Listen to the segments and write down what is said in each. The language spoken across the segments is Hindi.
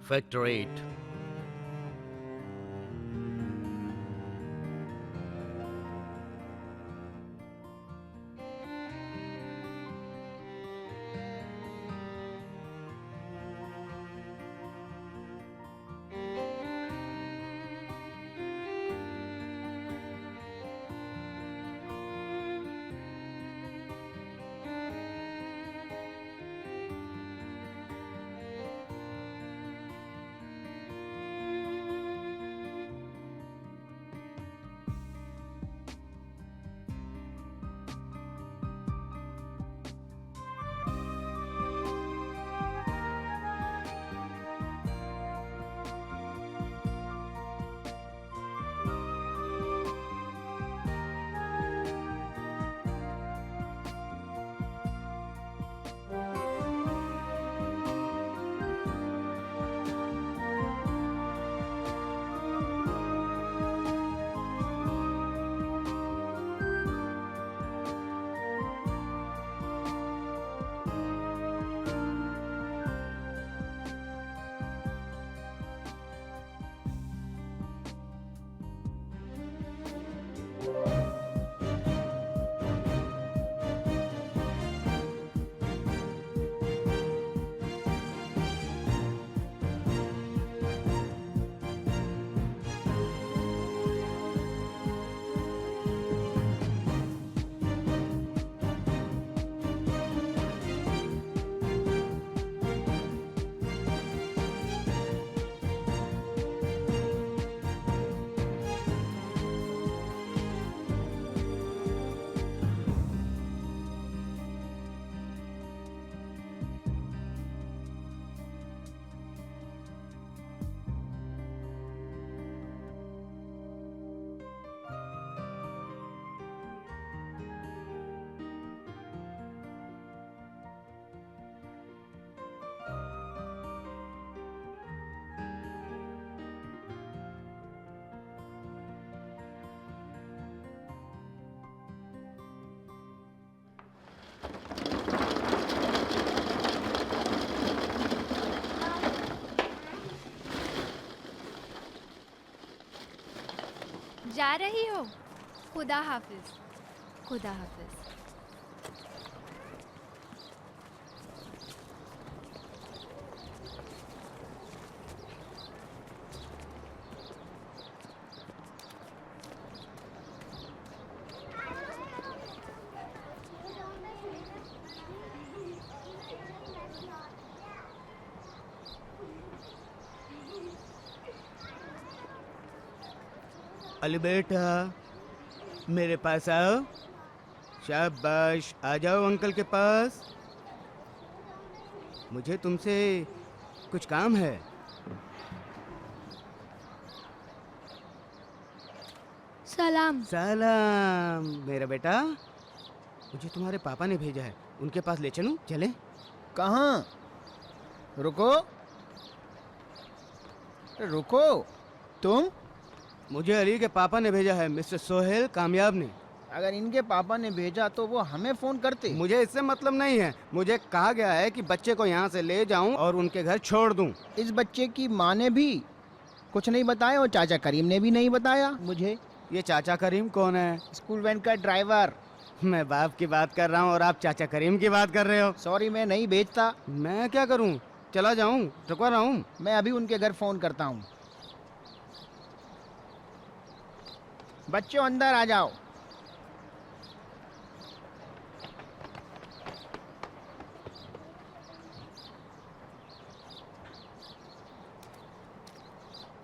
Factor 8. जा रही हो? खुदा हाफिज। खुदा हाफिज। अली बेटा, मेरे पास आओ। शाबाश, आ जाओ अंकल के पास। मुझे तुमसे कुछ काम है। सलाम। सलाम मेरा बेटा, मुझे तुम्हारे पापा ने भेजा है, उनके पास ले चलूं? चले? कहाँ? रुको रुको, तुम? मुझे अली के पापा ने भेजा है, मिस्टर सोहेल कामयाब ने। अगर इनके पापा ने भेजा तो वो हमें फोन करते। मुझे इससे मतलब नहीं है, मुझे कहा गया है कि बच्चे को यहाँ से ले जाऊं और उनके घर छोड़ दूं। इस बच्चे की माँ ने भी कुछ नहीं बताया और चाचा करीम ने भी नहीं बताया मुझे। ये चाचा करीम कौन है? स्कूल वैन का ड्राइवर। मैं बाप की बात कर रहा हूँ और आप चाचा करीम की बात कर रहे हो। सॉरी, मैं नहीं भेजता। मैं क्या करूँ? चला जाऊँ? रुकवा रहा हूँ। मैं अभी उनके घर फोन करता हूँ। बच्चों अंदर आ जाओ।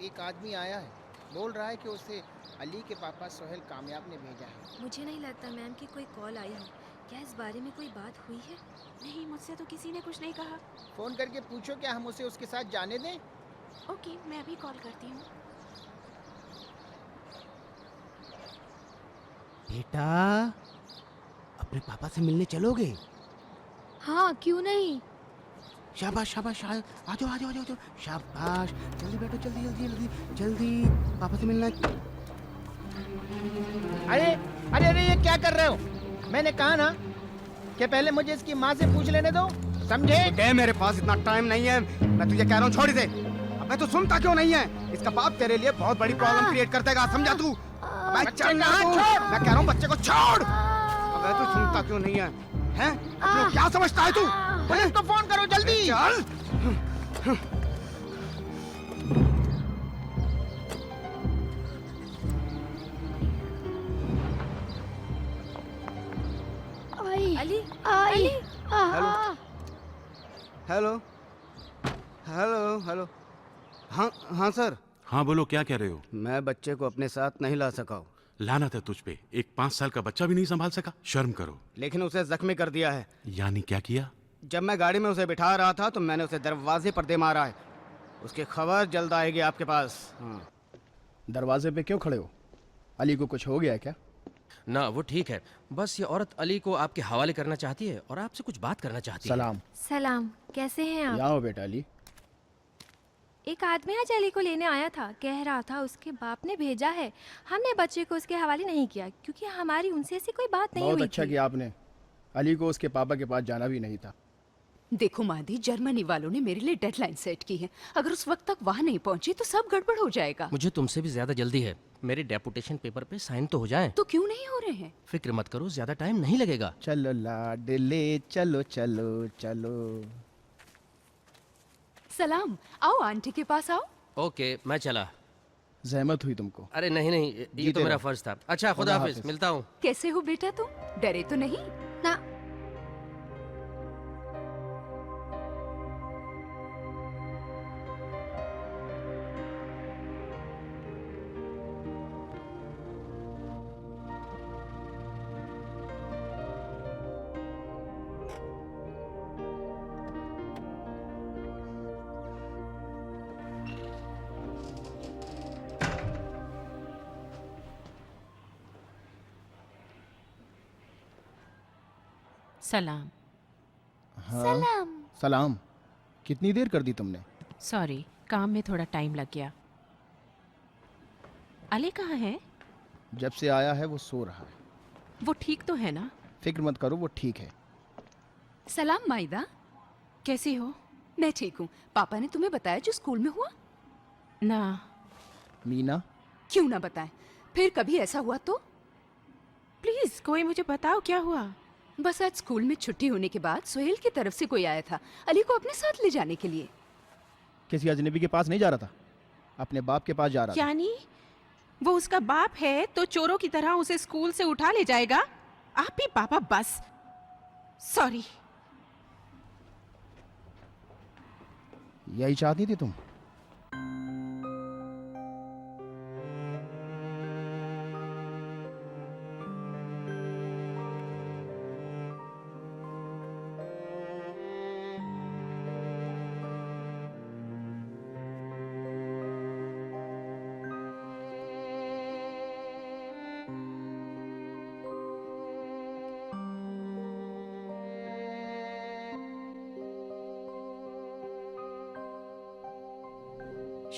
एक आदमी आया है, बोल रहा है कि उसे अली के पापा सोहेल कामयाब ने भेजा है। मुझे नहीं लगता मैम की कोई कॉल आई हो। क्या इस बारे में कोई बात हुई है? नहीं, मुझसे तो किसी ने कुछ नहीं कहा। फोन करके पूछो क्या हम उसे उसके साथ जाने दें? ओके, मैं अभी कॉल करती हूँ। बेटा, अपने पापा से मिलने चलोगे? हाँ, क्यों नहीं। शाबाश शाबाश, आ जाओ आ जाओ आ जाओ। शाबाश, जल्दी बैठो, जल्दी जल्दी जल्दी जल्दी, पापा से मिलना। अरे अरे अरे, ये क्या कर रहे हो? मैंने कहा ना कि पहले मुझे इसकी माँ से पूछ लेने दो, समझे? मेरे पास इतना टाइम नहीं है, मैं तुझे कह रहा हूँ छोड़ इसे। मैं तो सुनता क्यों नहीं है? इसका बाप तेरे लिए बहुत बड़ी प्रॉब्लम क्रिएट कर देगा, समझा तू? मैं चल रहा हूँ, मैं कह रहा हूँ बच्चे को छोड़। अबे तू सुनता क्यों नहीं है? हैं? अपने क्या समझता है तू? पुलिस को फोन करो जल्दी। चल। आई अली, आई हेलो हेलो हेलो हेलो। हाँ हाँ सर, हाँ बोलो, क्या कह रहे हो? मैं बच्चे को अपने साथ नहीं ला सका हूँ। लानत है तुझ पे, एक 5 साल का बच्चा भी नहीं संभाल सका। शर्म करो। लेकिन उसे जख्मी कर दिया है। यानी क्या किया? जब मैं गाड़ी में उसे बिठा रहा था तो मैंने उसे दरवाजे पर दे मारा है। उसकी खबर जल्द आएगी आपके पास। हाँ। दरवाजे पे क्यों खड़े हो? अली को कुछ हो गया है क्या? ना, वो ठीक है। बस ये औरत अली को आपके हवाले करना चाहती है और आपसे कुछ बात करना चाहती है। सलाम। सलाम, कैसे हैं आप? यहाँ हो बेटा अली। एक आदमी आज अली को लेने आया था, कह रहा था उसके बाप ने भेजा है। हमने बच्चे को उसके हवाले नहीं किया क्योंकि हमारी उनसे ऐसी कोई बात नहीं बहुत हुई अच्छा थी। किया आपने। अली को उसके पापा के पास जाना भी नहीं था। देखो मादी, जर्मनी वालों ने मेरे लिए डेडलाइन सेट की है। अगर उस वक्त तक वहाँ नहीं पहुंची तो सब गड़बड़ हो जाएगा। मुझे तुमसे भी ज्यादा जल्दी है। मेरे डेपुटेशन पेपर पे साइन तो हो जाएं। तो क्यों नहीं हो रहे हैं? फिक्र मत करो, ज्यादा टाइम नहीं लगेगा। चलो लाडले, चलो चलो चलो। सलाम। आओ आंटी के पास आओ। ओके, मैं चला। जहमत हुई तुमको। अरे नहीं नहीं, ये जीते तो मेरा रहो। फर्ज था। अच्छा, खुदा हाफिज, हाफिज। मिलता हूँ। कैसे हो बेटा तुम? डरे तो नहीं? ना, सलाम। हाँ। सलाम। सलाम। कितनी देर कर दी तुमने? सॉरी, काम में थोड़ा टाइम लग गया। अली कहाँ है? जब से आया है वो सो रहा है। वो ठीक तो है ना? फिक्र मत करो, वो ठीक है। सलाम माइदा। कैसी हो? मैं ठीक हूँ। पापा ने तुम्हें बताया जो स्कूल में हुआ? ना। मीना, क्यों ना बताएं? फिर कभी ऐसा हुआ तो? प्लीज कोई मुझे बताओ क्या हुआ। बस आज स्कूल में छुट्टी होने के बाद सोहेल की तरफ से कोई आया था अली को अपने साथ ले जाने के लिए। किसी अजनबी के पास नहीं जा रहा था, अपने बाप के पास जा रहा था। यानी वो उसका बाप है तो चोरों की तरह उसे स्कूल से उठा ले जाएगा? आप भी पापा, बस। सॉरी। यही चाहती थी तुम?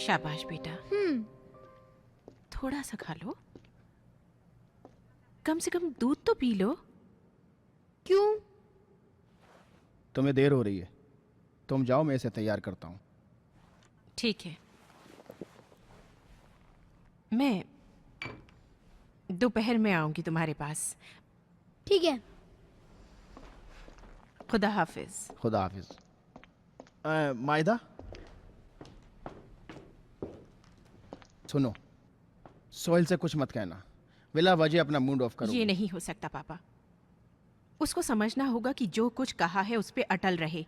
शाबाश बेटा, थोड़ा सा खा लो। कम से कम दूध तो पी लो। क्यों? तुम्हें देर हो रही है, तुम जाओ, मैं इसे तैयार करता हूँ। ठीक है, मैं दोपहर में आऊंगी तुम्हारे पास। ठीक है। खुदा हाफिज। खुदा हाफिज। मायदा, सुनो, सोहेल से कुछ मत कहना। बिला वजह अपना मूड ऑफ करो। ये नहीं हो सकता पापा। उसको समझना होगा कि जो कुछ कहा है उस पे अटल रहे।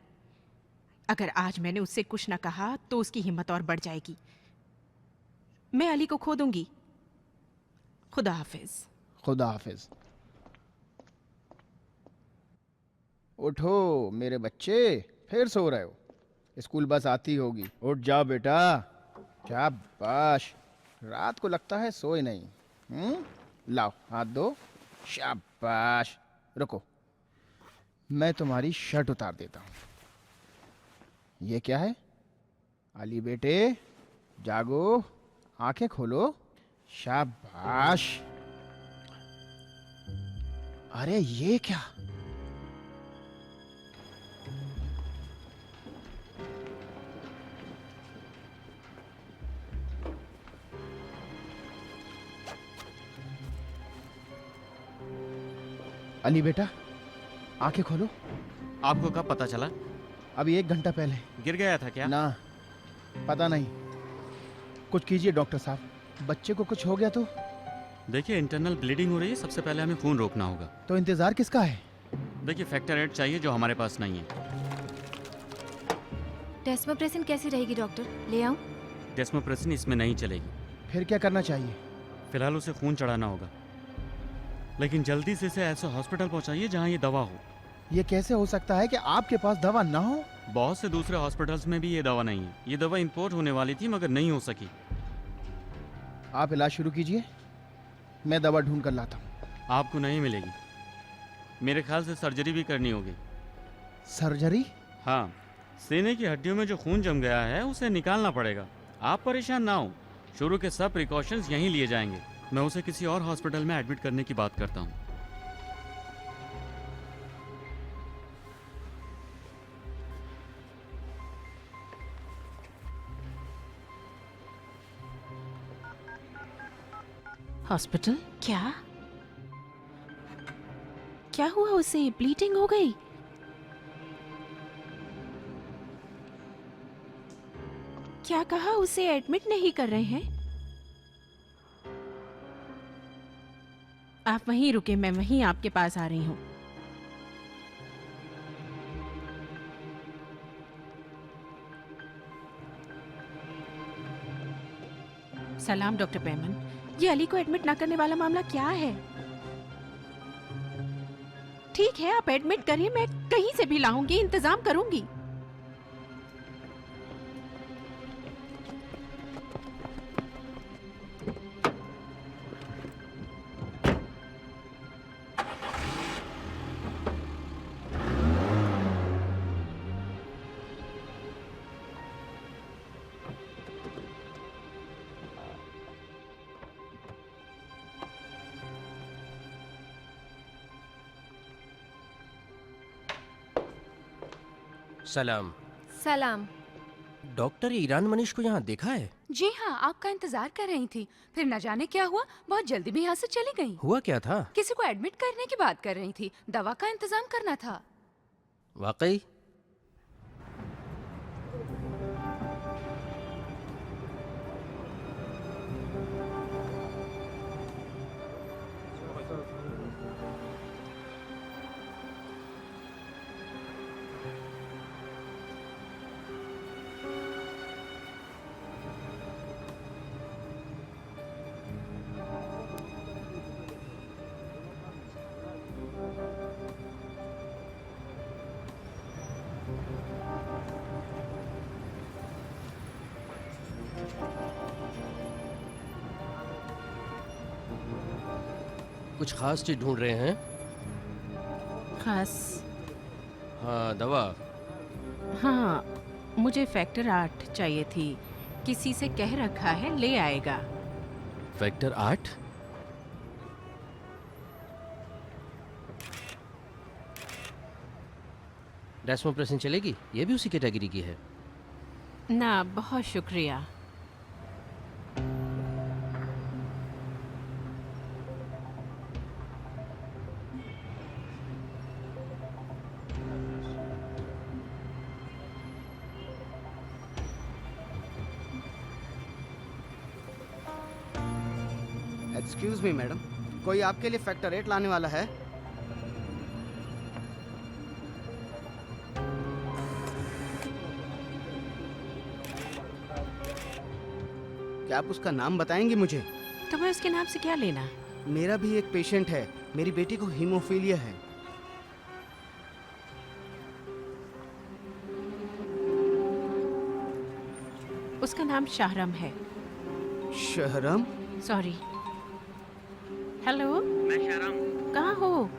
अगर आज मैंने उससे कुछ ना कहा तो उसकी हिम्मत और बढ़ जाएगी। मैं अली को खो दूंगी। खुदा हाफिज। खुदा हाफिज। उठो मेरे बच्चे, फिर सो रहे हो? स्कूल बस आती होगी, उठ जाओ बेटा। शाबाश, रात को लगता है सोए नहीं। लाओ हाथ दो। शाबाश। रुको, मैं तुम्हारी शर्ट उतार देता हूं। ये क्या है? अली बेटे जागो, आंखें खोलो। शाबाश। अरे ये क्या? अली बेटा, आंखें खोलो। आपको कब पता चला? अभी 1 घंटा पहले। गिर गया था क्या? ना, पता नहीं। कुछ कीजिए डॉक्टर साहब, बच्चे को कुछ हो गया तो? देखिए, इंटरनल ब्लीडिंग हो रही है, सबसे पहले हमें खून रोकना होगा। तो इंतजार किसका है? देखिए, फैक्टर 8 चाहिए जो हमारे पास नहीं है। डेस्मोप्रेसिन कैसी रहेगी डॉक्टर, ले आऊं? डेस्मोप्रेसिन इसमें नहीं चलेगी। फिर क्या करना चाहिए? फिलहाल उसे खून चढ़ाना होगा, लेकिन जल्दी से इसे ऐसे हॉस्पिटल पहुंचाइए जहां ये दवा हो। ये कैसे हो सकता है कि आपके पास दवा ना हो? बहुत से दूसरे हॉस्पिटल्स में भी ये दवा नहीं है। ये दवा इंपोर्ट होने वाली थी मगर नहीं हो सकी। आप इलाज शुरू कीजिए, मैं दवा ढूंढ कर लाता हूँ। आपको नहीं मिलेगी, मेरे ख्याल से सर्जरी भी करनी होगी। सर्जरी? हाँ, सीने की हड्डियों में जो खून जम गया है उसे निकालना पड़ेगा। आप परेशान ना हो, शुरू के सब प्रिकॉशंस यहीं लिए जाएंगे। मैं उसे किसी और हॉस्पिटल में एडमिट करने की बात करता हूँ। हॉस्पिटल? क्या क्या हुआ उसे? ब्लीडिंग हो गई? क्या कहा? उसे एडमिट नहीं कर रहे हैं? आप वहीं रुके, मैं वहीं आपके पास आ रही हूँ। सलाम डॉक्टर पेमन। ये अली को एडमिट ना करने वाला मामला क्या है? ठीक है, आप एडमिट करिए, मैं कहीं से भी लाऊंगी, इंतजाम करूंगी। सलाम। सलाम। डॉक्टर ईरान मनीष को यहाँ देखा है? जी हाँ, आपका इंतजार कर रही थी। फिर न जाने क्या हुआ, बहुत जल्दी में यहाँ से चली गई। हुआ क्या था? किसी को एडमिट करने की बात कर रही थी, दवा का इंतजाम करना था। वाकई? कुछ खास चीज ढूंढ रहे हैं? खास? हाँ, दवा। हाँ, मुझे फैक्टर 8 चाहिए थी। किसी से कह रखा है, ले आएगा। फैक्टर 8? डेस्मोप्रेसिन चलेगी? ये भी उसी कैटेगरी की है। ना, बहुत शुक्रिया। एक्सक्यूज मी मैडम, कोई आपके लिए फैक्टर 8 लाने वाला है? क्या आप उसका नाम बताएंगी मुझे? तो मैं उसके नाम से क्या लेना? मेरा भी एक पेशेंट है, मेरी बेटी को हीमोफीलिया है। उसका नाम शाहरम है। शहरम? सॉरी। हेलो, मैं शहरम। कहाँ हो?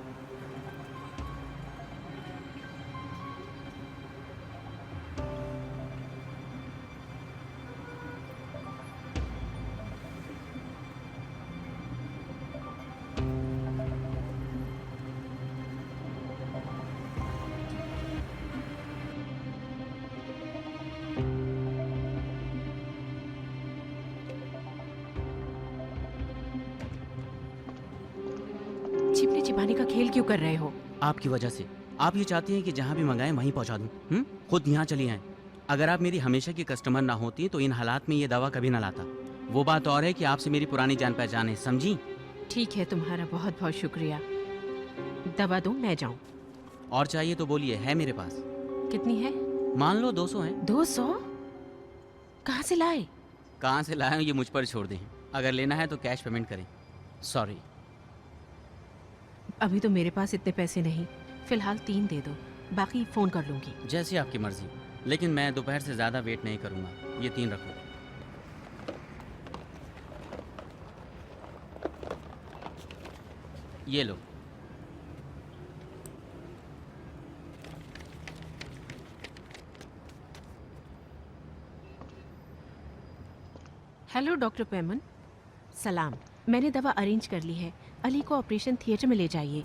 छिपने छिपाने का खेल क्यों कर रहे हो? आपकी वजह से। आप ये चाहती हैं कि जहाँ भी मंगाएं वहीं पहुँचा दूँ? खुद यहाँ चली आएँ। अगर आप मेरी हमेशा की कस्टमर ना होती तो इन हालात में ये दवा कभी ना लाता। वो बात और है कि आपसे मेरी पुरानी जान पहचान है, समझी? ठीक है, तुम्हारा बहुत बहुत शुक्रिया। दवा दूं, मैं जाऊं? और चाहिए तो बोलिए, है मेरे पास। कितनी है? मान लो 200 है। 200? कहाँ से लाए? कहाँ से लाए ये मुझ पर छोड़ दें। अगर लेना है तो कैश पेमेंट करें। सॉरी। अभी तो मेरे पास इतने पैसे नहीं, फिलहाल 3 दे दो, बाकी फोन कर लूंगी। जैसी आपकी मर्जी, लेकिन मैं दोपहर से ज़्यादा वेट नहीं करूँगा। ये 3 रखो। ये लो। Hello doctor Peman. सलाम। मैंने दवा अरेंज कर ली है। अली को ऑपरेशन थिएटर में ले जाइए।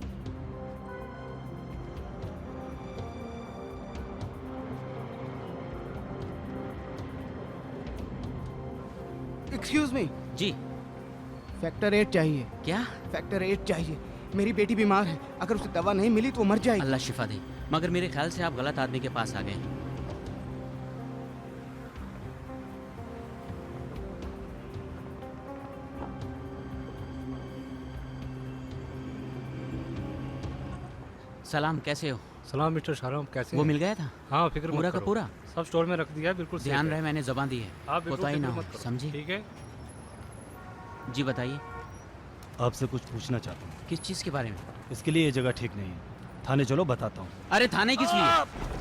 Excuse me. जी। फैक्टर 8 चाहिए। क्या? फैक्टर 8 चाहिए। मेरी बेटी बीमार है, अगर उसे दवा नहीं मिली तो वो मर जाएगी। अल्लाह शिफा दे, मगर मेरे ख्याल से आप गलत आदमी के पास आ गए हैं। सलाम, कैसे हो? सलाम मिस्टर शाहराम, कैसे वो हैं? मिल गया था? हाँ, फिक्र पूरा मत का करो। पूरा? सब स्टोर में रख दिया है, बिल्कुल ध्यान safe रहे, मैंने जबान दी है। आप बिल्कुल कोताही ना फिक्र हो, मत करो। समझी? ठीक है। जी बताइए। आपसे कुछ पूछना चाहता हूँ। किस चीज़ के बारे में? इसके लिए ये जगह ठीक नहीं है। थाने चलो, बताता हूँ। अरे थाने किस लिए?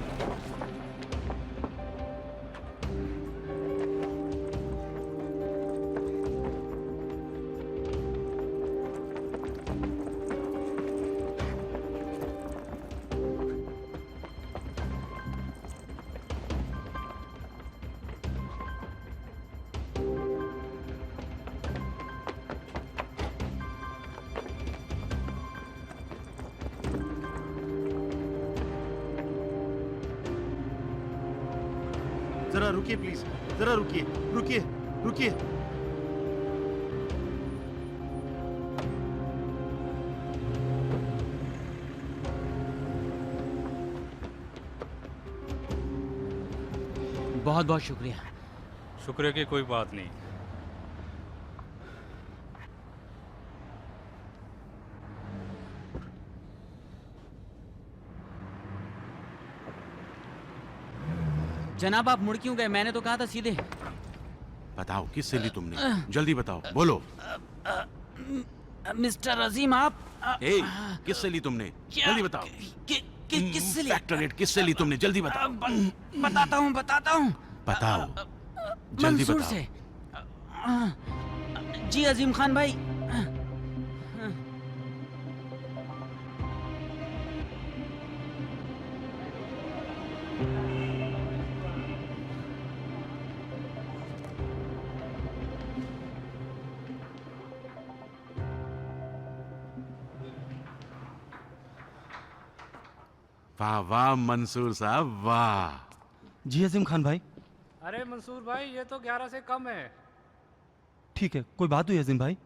जरा रुकिए प्लीज, जरा रुकिए, रुकिए, रुकिए। बहुत बहुत शुक्रिया। शुक्रिया की कोई बात नहीं। जनाब आप मुड़ क्यों गए? मैंने तो कहा था सीधे। बताओ किससे ली तुमने, जल्दी बताओ, बोलो। मिस्टर अजीम आप ए, किससे ली तुमने? जल्दी बताओ। किससे ली? फैक्टर 8 किससे ली तुमने? जल्दी बताओ। बताता हूँ बताओ, जल्दी मंसूर बताओ। से। जी अजीम खान भाई। वाह वाह मंसूर साहब, वाह। जी अजीम खान भाई। अरे मंसूर भाई, ये तो 11 से कम है। ठीक है, कोई बात हुई अजीम भाई?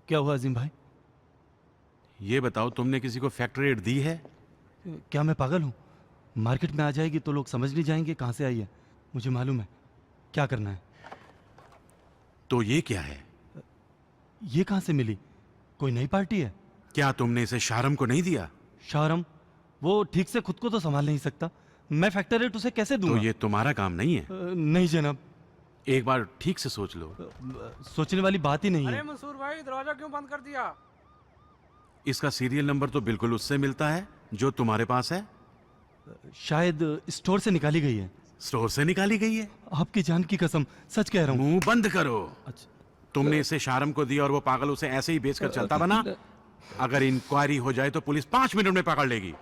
क्या हुआ अजीम भाई? ये बताओ, तुमने किसी को फैक्टर 8 दी है? क्या मैं पागल हूँ? मार्केट में आ जाएगी तो लोग समझ नहीं जाएंगे कहाँ से आई है। मुझे मालूम है क्या करना है। तो ये क्या है? ये कहाँ से मिली? कोई नई पार्टी है? क्या तुमने इसे शारम को नहीं दिया? शारम? वो ठीक से खुद को तो संभाल नहीं सकता, मैं फैक्टर 8 उसे कैसे दूंगा? तो ये तुम्हारा काम नहीं है? नहीं जनाब। एक बार ठीक से सोच लो। सोचने वाली बात ही नहीं अरे है। मंसूर भाई, दरवाजा क्यों बंद कर दिया? इसका सीरियल नंबर तो बिल्कुल उससे मिलता है जो तुम्हारे पास है। शायद स्टोर से निकाली गई है। स्टोर से निकाली गई है? आपकी जान की कसम सच कह रहा हूँ। मुंह बंद करो। अच्छा। तुमने इसे शारम को दिया और वो पागल उसे ऐसे ही बेचकर चलता बना। अगर इंक्वायरी हो जाए तो पुलिस 5 मिनट में पकड़ लेगी।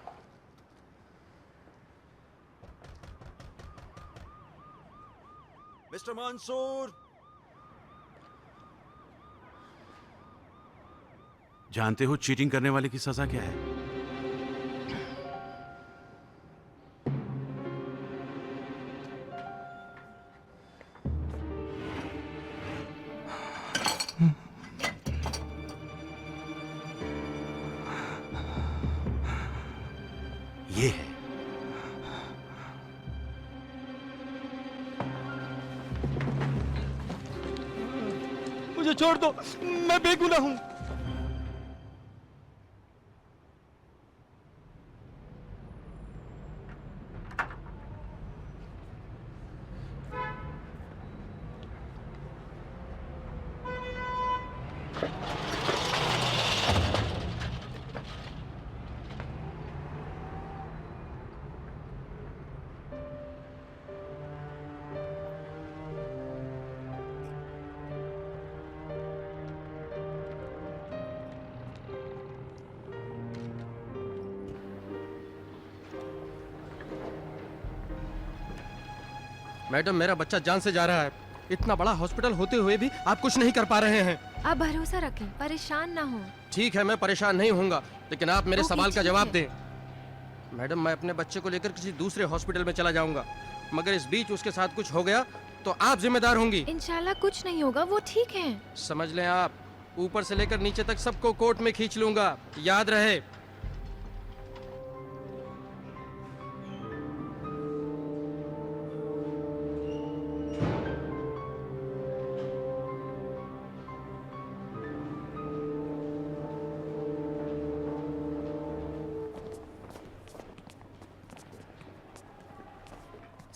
मिस्टर मंसूर, जानते हो चीटिंग करने वाले की सजा क्या है? ये है। मुझे छोड़ दो, मैं बेगुनाह हूं। मैडम, मेरा बच्चा जान से जा रहा है। इतना बड़ा हॉस्पिटल होते हुए भी आप कुछ नहीं कर पा रहे हैं। आप भरोसा रखें, परेशान ना हो। ठीक है, मैं परेशान नहीं होऊंगा, लेकिन आप मेरे ओके, सवाल का ठीक जवाब है। दें। मैडम, मैं अपने बच्चे को लेकर किसी दूसरे हॉस्पिटल में चला जाऊंगा, मगर इस बीच उसके साथ कुछ हो गया तो आप जिम्मेदार होंगी। इंशाल्लाह कुछ नहीं होगा, वो ठीक है। समझ लें आप, ऊपर से लेकर नीचे तक सबको कोर्ट में खींच लूंगा, याद रहे।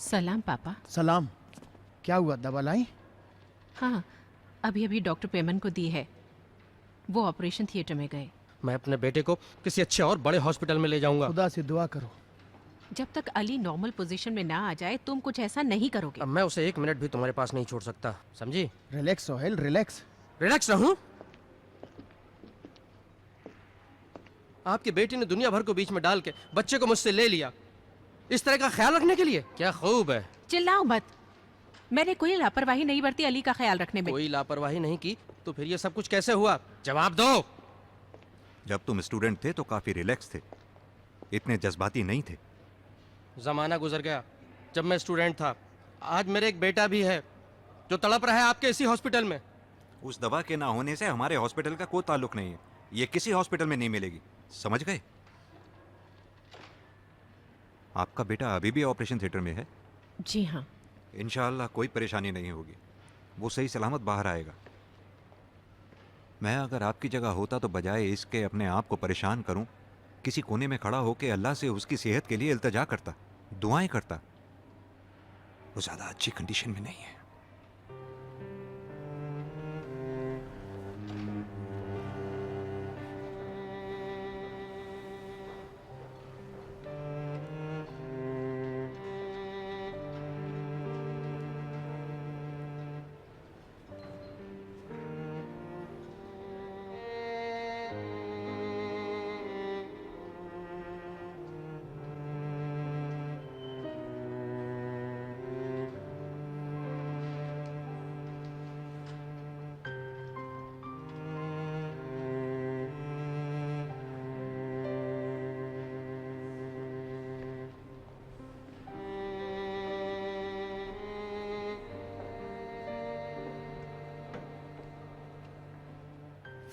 सलाम पापा। सलाम। क्या हुआ, दवा लाई? हाँ, अभी अभी डॉक्टर पेमन को दी है, वो ऑपरेशन थिएटर में गए। मैं अपने बेटे को किसी अच्छे और बड़े हॉस्पिटल में ले जाऊंगा। खुदा से दुआ करो। जब तक अली नॉर्मल पोजीशन में ना आ जाए तुम कुछ ऐसा नहीं करोगे। अब मैं उसे 1 मिनट भी तुम्हारे पास नहीं छोड़ सकता, समझी? Relax Sohail, relax. रिलैक्स रहूं? आपकी बेटी ने दुनिया भर को बीच में डाल के बच्चे को मुझसे ले लिया, इस तरह का ख्याल रखने के लिए? क्या खूब है। चिल्लाओ मत, मैंने कोई लापरवाही नहीं बरती अली का ख्याल रखने में। कोई लापरवाही नहीं की तो फिर ये सब कुछ कैसे हुआ? जवाब दो। जब तुम स्टूडेंट थे तो काफी रिलैक्स थे, इतने जज्बाती नहीं थे। जमाना गुजर गया जब मैं स्टूडेंट था। आज मेरे एक बेटा भी है जो तड़प रहा है आपके इसी हॉस्पिटल में। उस दवा के ना होने से हमारे हॉस्पिटल का कोई ताल्लुक नहीं है। ये किसी हॉस्पिटल में नहीं मिलेगी, समझ गए? आपका बेटा अभी भी ऑपरेशन थिएटर में है? जी हाँ। इंशाअल्लाह कोई परेशानी नहीं होगी, वो सही सलामत बाहर आएगा। मैं अगर आपकी जगह होता तो बजाय इसके अपने आप को परेशान करूं, किसी कोने में खड़ा होकर अल्लाह से उसकी सेहत के लिए इल्तिजा करता, दुआएं करता। वो ज्यादा अच्छी कंडीशन में नहीं है।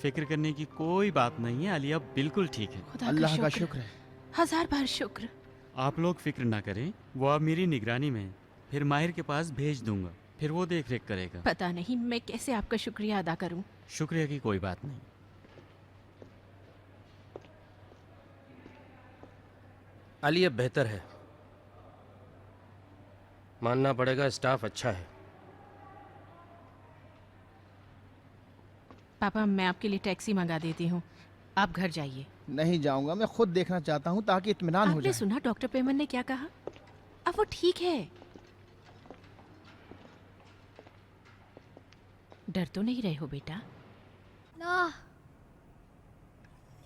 फिक्र करने की कोई बात नहीं है, अलिया बिल्कुल ठीक है। खुदा अल्लाह का शुक्र है। हजार बार शुक्र। आप लोग फिक्र ना करें, वो अब मेरी निगरानी में है। फिर माहिर के पास भेज दूंगा, फिर वो देख रेख करेगा। पता नहीं मैं कैसे आपका शुक्रिया अदा करूं। शुक्रिया की कोई बात नहीं। अली अब बेहतर है, मानना पड़ेगा, स्टाफ अच्छा है। पापा मैं आपके लिए टैक्सी मंगा देती हूँ, आप घर जाइए। नहीं जाऊंगा, मैं खुद देखना चाहता हूँ ताकि इत्मीनान हो आपने जाए। सुना डॉक्टर पेमन ने क्या कहा? अब वो ठीक है। डर तो नहीं रहे हो बेटा? ना।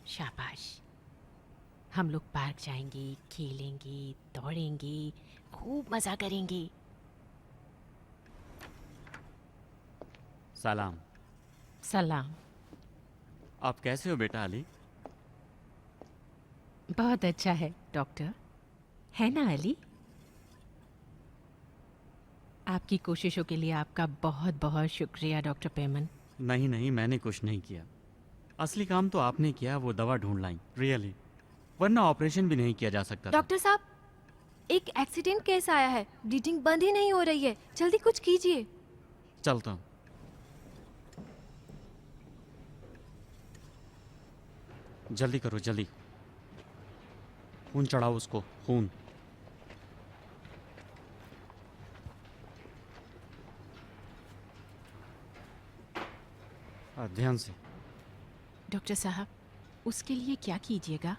शाबाश। हम लोग पार्क जाएंगे, खेलेंगे, दौड़ेंगे, खूब मजा करेंगे। सलाम। सलाम। आप कैसे हो बेटा अली? बहुत अच्छा है डॉक्टर, है ना अली? आपकी कोशिशों के लिए आपका बहुत बहुत शुक्रिया डॉक्टर पेमन। नहीं नहीं, मैंने कुछ नहीं किया। असली काम तो आपने किया, वो दवा ढूंढ लाई, रियली। वरना ऑपरेशन भी नहीं किया जा सकता था। डॉक्टर साहब, एक एक्सीडेंट केस आया है, ब्लीडिंग बंद ही नहीं हो रही है, जल्दी कुछ कीजिए। चलता हूँ। जल्दी करो जल्दी, खून चढ़ाओ उसको, खून। ध्यान से। डॉक्टर साहब, उसके लिए क्या कीजिएगा?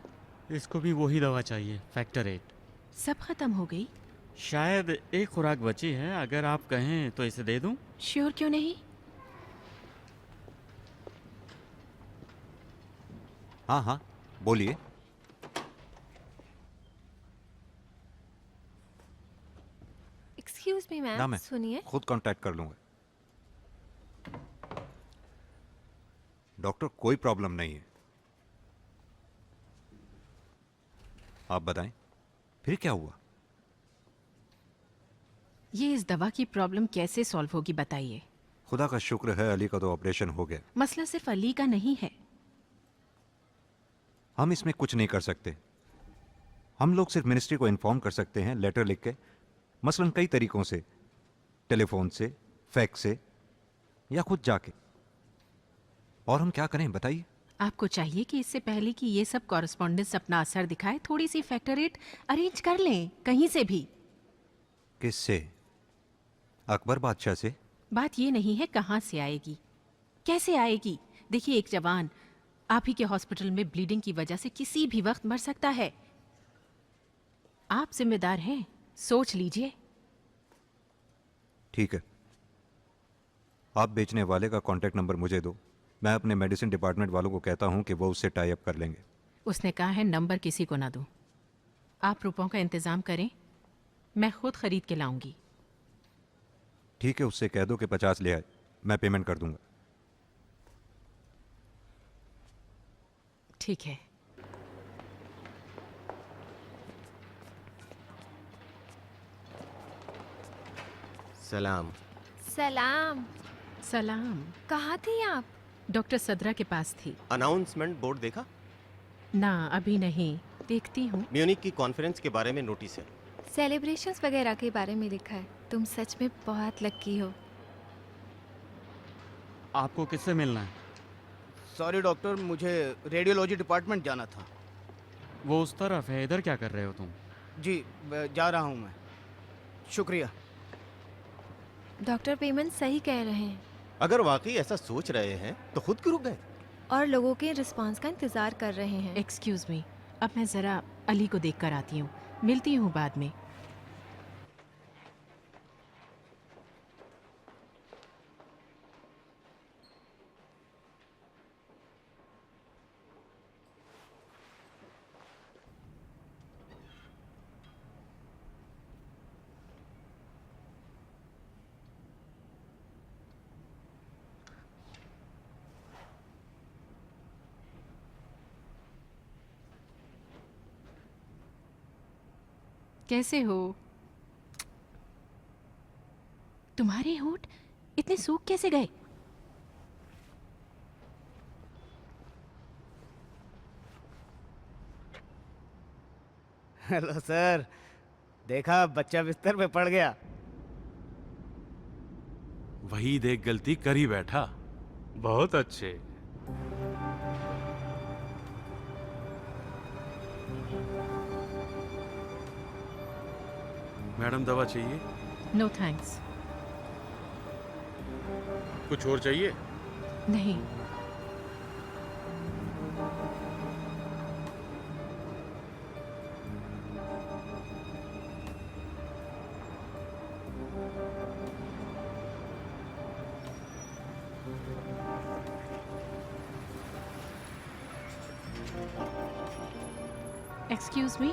इसको भी वही दवा चाहिए, फैक्टर 8। सब खत्म हो गई? शायद एक खुराक बची है, अगर आप कहें तो इसे दे दूं? श्योर क्यों नहीं? हाँ हाँ, बोलिए। एक्सक्यूज मी ना मैम, मैं सुनिए। खुद कांटेक्ट कर लूंगा। डॉक्टर, कोई प्रॉब्लम नहीं है। आप बताएं, फिर क्या हुआ? ये इस दवा की प्रॉब्लम कैसे सॉल्व होगी बताइए। खुदा का शुक्र है, अली का तो ऑपरेशन हो गया। मसला सिर्फ अली का नहीं है। हम इसमें कुछ नहीं कर सकते। हम लोग सिर्फ मिनिस्ट्री को इन्फॉर्म कर सकते हैं, लेटर लिख के, मसलन कई तरीकों से, टेलीफोन से, फैक्स से, या खुद जाके। और हम क्या करें बताइए? आपको चाहिए कि इससे पहले कि ये सब कॉरेस्पॉन्डेंस अपना असर दिखाए, थोड़ी सी फैक्टर 8 अरेंज कर लें कहीं से भी। किससे? अकबर बादशाह से? बात ये नहीं है कहाँ से आएगी, कैसे आएगी। देखिए, एक जवान आप ही के हॉस्पिटल में ब्लीडिंग की वजह से किसी भी वक्त मर सकता है। आप जिम्मेदार हैं, सोच लीजिए। ठीक है, आप बेचने वाले का कांटेक्ट नंबर मुझे दो, मैं अपने मेडिसिन डिपार्टमेंट वालों को कहता हूं कि वो उससे टाई अप कर लेंगे। उसने कहा है नंबर किसी को ना दूं। आप रुपयों का इंतजाम करें, मैं खुद खरीद के लाऊंगी। ठीक है, उससे कह दो कि 50 ले आए, मैं पेमेंट कर दूंगा। ठीक है। सलाम। सलाम। सलाम। कहाँ थी आप? डॉक्टर सदरा के पास थी। अनाउंसमेंट बोर्ड देखा? ना, अभी नहीं, देखती हूँ। म्यूनिक की कॉन्फ्रेंस के बारे में नोटिस है। सेलिब्रेशंस वगैरह के बारे में लिखा है। तुम सच में बहुत लकी हो। आपको किससे मिलना है? सॉरी डॉक्टर, मुझे रेडियोलॉजी डिपार्टमेंट जाना था। वो उस तरफ है, इधर क्या कर रहे हो तुम? जी, जा रहा हूँ मैं। शुक्रिया। डॉक्टर पेमन सही कह रहे हैं। अगर वाकई ऐसा सोच रहे हैं तो खुद क्यों रुक गए? और लोगों के रिस्पांस का इंतजार कर रहे हैं। एक्सक्यूज मी, अब मैं ज़रा अली को देख कर आती हूँ, मिलती हूँ बाद में। कैसे हो? तुम्हारे होंठ इतने सूख कैसे गए? हेलो सर, देखा बच्चा बिस्तर पे पड़ गया। वही देख गलती कर ही बैठा। बहुत अच्छे। मैडम, दवा चाहिए? No thanks. कुछ और चाहिए? नहीं। एक्सक्यूज मी,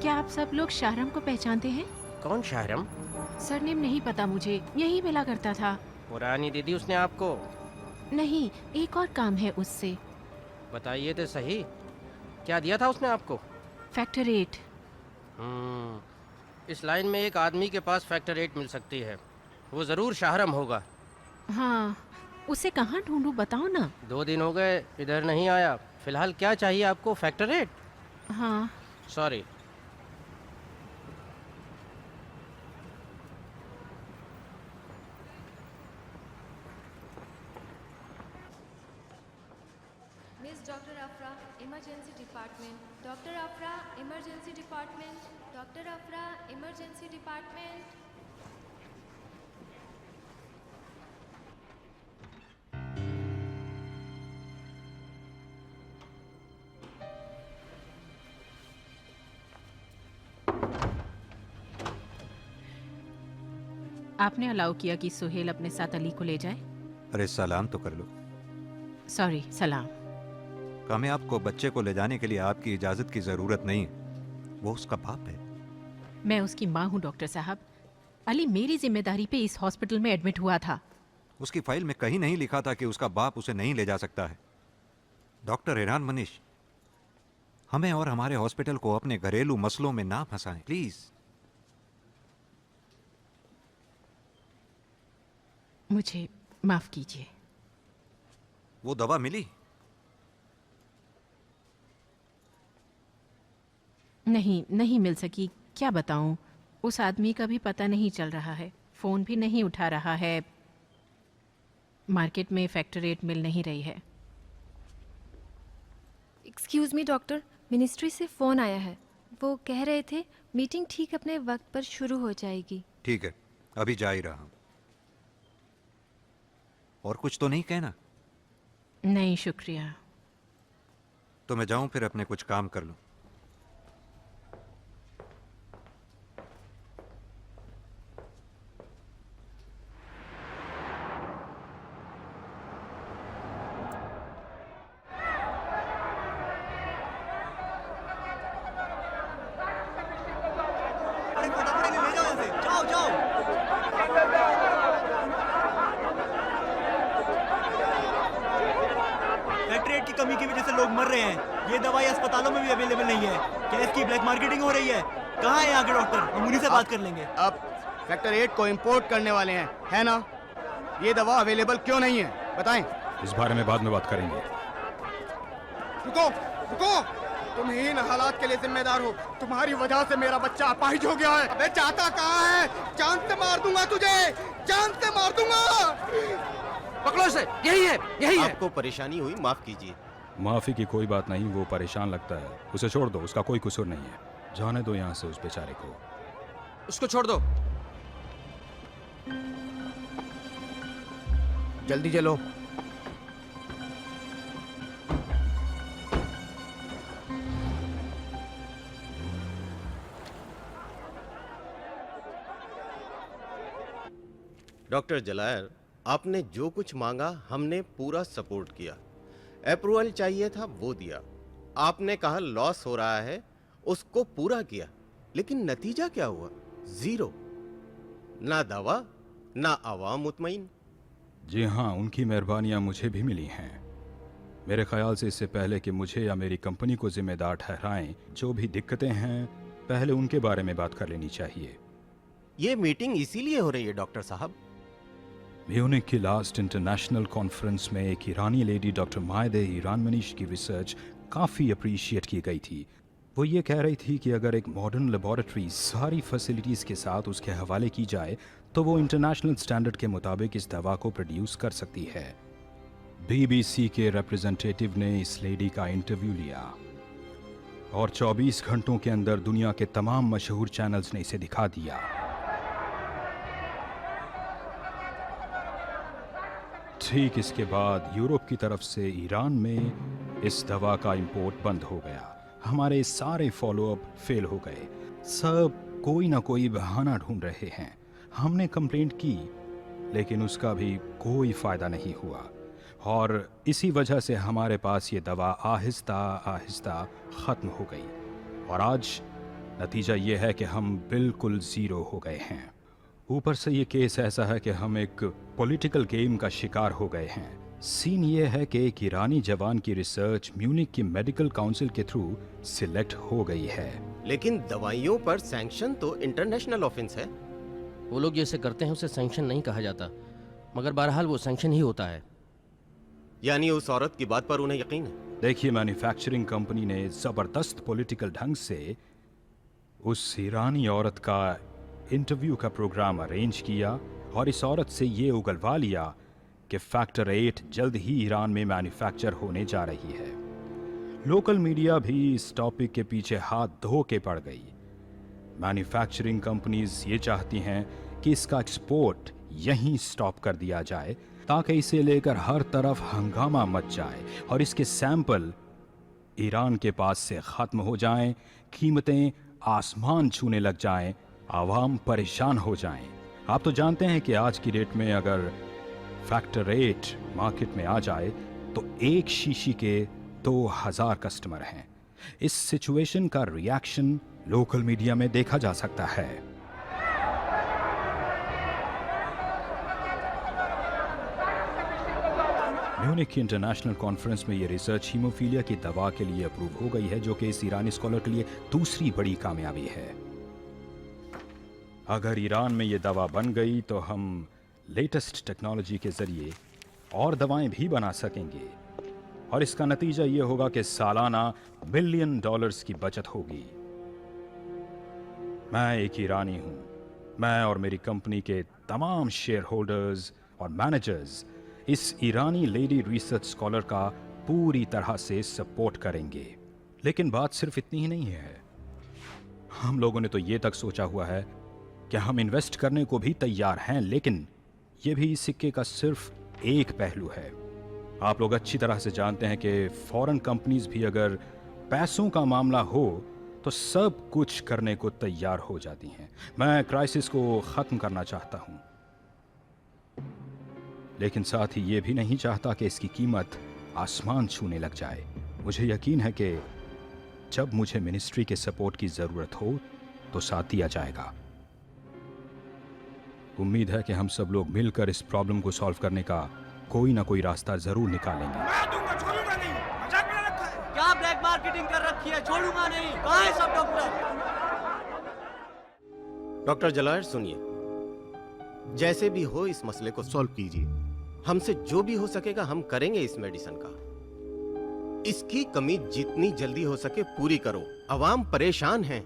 क्या आप सब लोग शाहराम को पहचानते हैं? कौन शाहराम? सरनेम नहीं पता मुझे, यही मिला करता था। पुरानी दीदी उसने आपको? नहीं, एक और काम है उससे। बताइए तो सही, क्या दिया था उसने आपको? फैक्टर 8। इस लाइन में एक आदमी के पास फैक्टर 8 मिल सकती है, वो ज़रूर शाहरम होगा। हाँ, उसे कहाँ ढूंढूं बताओ ना। 2 दिन हो गए इधर नहीं आया। फिलहाल क्या चाहिए आपको? फैक्टर 8? हाँ। सॉरी। मिस डॉक्टर अफरा, इमरजेंसी डिपार्टमेंट। डॉक्टर अफरा, इमरजेंसी डिपार्टमेंट। डॉक्टर अफरा, इमरजेंसी डिपार्टमेंट। आपने अलाउ किया कि सुहेल अपने साथ अली को ले जाए? अरे सलाम तो कर लो। सॉरी, सलाम। कामयाब को बच्चे को ले जाने के लिए आपकी इजाजत की जरूरत नहीं है, वो उसका बाप है। मैं उसकी माँ हूँ डॉक्टर साहब। अली मेरी जिम्मेदारी पे इस हॉस्पिटल में एडमिट हुआ था। उसकी फाइल में कहीं नहीं लिखा था कि उसका बाप उसे नहीं ले जा सकता है। डॉक्टर ईरान मनीष, हमें और हमारे हॉस्पिटल को अपने घरेलू मसलों में ना फंसाएं प्लीज। मुझे माफ कीजिए। वो दवा मिली? नहीं मिल सकी। क्या बताऊं, उस आदमी का भी पता नहीं चल रहा है, फोन भी नहीं उठा रहा है। मार्केट में फैक्टर 8 मिल नहीं रही है। एक्सक्यूज़ मी डॉक्टर, मिनिस्ट्री से फ़ोन आया है। वो कह रहे थे मीटिंग ठीक अपने वक्त पर शुरू हो जाएगी। ठीक है, अभी जा ही रहा हूं। और कुछ तो नहीं कहना? नहीं शुक्रिया। तो मैं जाऊं फिर अपने कुछ काम कर लूं। फैक्ट्री 8 की कमी की वजह से लोग मर रहे हैं। ये दवाई अस्पतालों में भी अवेलेबल नहीं है। क्या इसकी ब्लैक मार्केटिंग हो रही है? कहाँ है आगे डॉक्टर? हम उन्हीं से बात कर लेंगे। अब फैक्टर 8 को इंपोर्ट करने वाले हैं, है ना? ये दवा अवेलेबल क्यों नहीं है, बताएं। इस बारे में बाद में बात करेंगे। रुको रुको, तुम ही इन हालात के लिए जिम्मेदार हो। तुम्हारी वजह से मेरा बच्चा अपाहिज हो गया है। अबे चाहता कहाँ है? जान से मार दूंगा तुझे, जान से मार दूंगा। पकड़ो इसे, यही है, यही है। आपको परेशानी हुई, माफ कीजिए। माफी की कोई बात नहीं, वो परेशान लगता है, उसे छोड़ दो, उसका कोई कसूर नहीं है। जाने दो यहाँ से उस बेचारे को। उसको छोड़ दो। जल्दी चलो। डॉक्टर जलायर, आपने जो कुछ मांगा हमने पूरा सपोर्ट किया। अप्रूवल चाहिए था वो दिया। आपने कहा लॉस हो रहा है, उसको पूरा किया। लेकिन नतीजा क्या हुआ? जीरो। ना दवा, ना आवाम मुतमईन। जी हाँ, उनकी मेहरबानियाँ मुझे भी मिली हैं। मेरे ख्याल से इससे पहले कि मुझे या मेरी कंपनी को जिम्मेदार ठहराएं, जो भी दिक्कतें हैं पहले उनके बारे में बात कर लेनी चाहिए। ये मीटिंग इसीलिए हो रही है डॉक्टर साहब। म्यूनिक की लास्ट इंटरनेशनल कॉन्फ्रेंस में एक ईरानी लेडी डॉक्टर मायदे ईरान मनीष की रिसर्च काफ़ी अप्रिशिएट की गई थी। वो ये कह रही थी कि अगर एक मॉडर्न लेबॉरेटरी सारी फैसिलिटीज़ के साथ उसके हवाले की जाए तो वो इंटरनेशनल स्टैंडर्ड के मुताबिक इस दवा को प्रोड्यूस कर सकती है। BBC के रिप्रेजेंटेटिव ने इस लेडी का इंटरव्यू लिया और 24 घंटों के अंदर दुनिया के तमाम मशहूर चैनल्स ने इसे दिखा दिया। ठीक इसके बाद यूरोप की तरफ से ईरान में इस दवा का इंपोर्ट बंद हो गया। हमारे सारे फॉलोअप फेल हो गए। सब कोई ना कोई बहाना ढूंढ रहे हैं। हमने कंप्लेंट की लेकिन उसका भी कोई फ़ायदा नहीं हुआ और इसी वजह से हमारे पास ये दवा आहिस्ता आहिस्ता ख़त्म हो गई और आज नतीजा ये है कि हम बिल्कुल ज़ीरो हो गए हैं। ऊपर से ये केस ऐसा है कि हम एक पॉलिटिकल गेम का शिकार हो गए हैं। सीन ये है कि एक ईरानी जवान की रिसर्च म्यूनिक की मेडिकल काउंसिल के थ्रू सिलेक्ट हो गई है। लेकिन दवाइयों पर सैंक्शन तो इंटरनेशनल ऑफेंस है। वो लोग जैसे करते हैं उसे सैंक्शन नहीं कहा जाता, मगर बहरहाल वो सैंक्शन ही होता है। यानी उस औरत की बात पर उन्हें यकीन है। देखिए, मैन्युफैक्चरिंग कंपनी ने जबरदस्त पॉलिटिकल ढंग से उस ईरानी औरत का इंटरव्यू का प्रोग्राम अरेंज किया और इस औरत से ये उगलवा लिया कि फैक्टर 8 जल्द ही ईरान में मैन्युफैक्चर होने जा रही है। लोकल मीडिया भी इस टॉपिक के पीछे हाथ धो के पड़ गई। मैन्युफैक्चरिंग कंपनीज ये चाहती हैं कि इसका एक्सपोर्ट यहीं स्टॉप कर दिया जाए ताकि इसे लेकर हर तरफ हंगामा मच जाए और इसके सैंपल ईरान के पास से ख़त्म हो जाएं, कीमतें आसमान छूने लग जाएं, आवाम परेशान हो जाएं। आप तो जानते हैं कि आज की डेट में अगर फैक्टर 8 मार्केट में आ जाए तो एक शीशी के 2000 कस्टमर हैं। इस सिचुएशन का रिएक्शन लोकल मीडिया में देखा जा सकता है। म्यूनिक की इंटरनेशनल कॉन्फ्रेंस में ये रिसर्च हीमोफीलिया की दवा के लिए अप्रूव हो गई है, जो कि इस ईरानी स्कॉलर के लिए दूसरी बड़ी कामयाबी है। अगर ईरान में ये दवा बन गई तो हम लेटेस्ट टेक्नोलॉजी के जरिए और दवाएं भी बना सकेंगे और इसका नतीजा ये होगा कि सालाना $1 बिलियन की बचत होगी। मैं एक ईरानी हूं। मैं और मेरी कंपनी के तमाम शेयर होल्डर्स और मैनेजर्स इस ईरानी लेडी रिसर्च स्कॉलर का पूरी तरह से सपोर्ट करेंगे। लेकिन बात सिर्फ इतनी ही नहीं है। हम लोगों ने तो ये तक सोचा हुआ है कि हम इन्वेस्ट करने को भी तैयार हैं, लेकिन ये भी इस सिक्के का सिर्फ एक पहलू है। आप लोग अच्छी तरह से जानते हैं कि फॉरेन कंपनीज भी अगर पैसों का मामला हो तो सब कुछ करने को तैयार हो जाती हैं। मैं क्राइसिस को ख़त्म करना चाहता हूं, लेकिन साथ ही ये भी नहीं चाहता कि इसकी कीमत आसमान छूने लग जाए। मुझे यकीन है कि जब मुझे मिनिस्ट्री के सपोर्ट की ज़रूरत हो तो साथ दिया जाएगा। उम्मीद है कि हम सब लोग मिलकर इस प्रॉब्लम को सॉल्व करने का कोई ना कोई रास्ता जरूर निकालेंगे। क्या ब्लैक मार्केटिंग कर रखी है? छोड़ूंगा नहीं। कहाँ है सब डॉक्टर? डॉक्टर जलाल सुनिए, जैसे भी हो इस मसले को सॉल्व कीजिए। हमसे जो भी हो सकेगा हम करेंगे इस मेडिसिन का। इसकी कमी जितनी जल्दी हो सके पूरी करो। अवाम परेशान है।